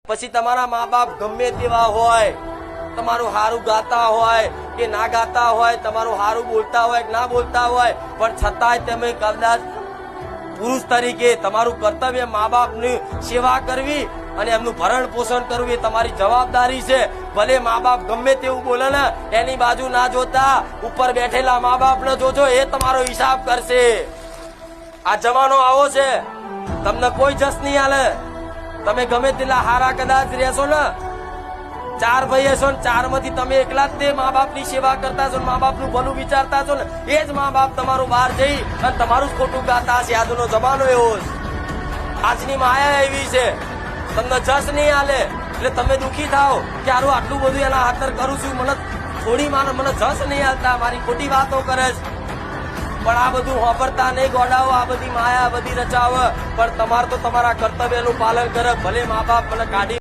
પછી તમારા મા બાપ ગમે તેવા હોય, તમારું હારું ગાતા હોય કે ના ગાતા હોય, તમારું હારું બોલતા હોય કે ના બોલતા હોય, પણ છતાંય તમે કદાચ પુરુષ તરીકે તમારું કર્તવ્ય મા બાપની સેવા કરવી અને એમનું ભરણ પોષણ કરવું એ તમારી જવાબદારી છે. ભલે મા બાપ ગમે તેવું બોલે ને એની બાજુ ના જોતા ઉપર બેઠેલા મા બાપ ને જોજો, એ તમારો હિસાબ કરશે. આ જમાનો આવો છે, તમને કોઈ જસ નહીં આલે. તમે ગમે તેટલા હારા કદાચ રહેશો ને, 4 ભાઈ હશો ને 4 માંથી તમે એકલા જ તે મા બાપ ની સેવા કરતા છો, મા બાપ નું ભલું વિચારતા છો ને, એ જ મા બાપ તમારું બહાર જઈ અને તમારું જ ખોટું ગાતા હશે. આજનો જમાનો એવો છે, આજની માયા એવી છે, તમને જસ નહીં આલે એટલે તમે દુખી થાઓ કે આટલું બધું એના હાથર કરું છું, મને થોડી મને જસ નહીં આલતા, મારી ખોટી વાતો કરે છે. પણ આ બધું વાપરતા નહીં ગોડાઓ, આ બધી માયા બધી રચાવ, પણ તમારે તો તમારા કર્તવ્યનું પાલન કરે. ભલે મા બાપ મને કાઢી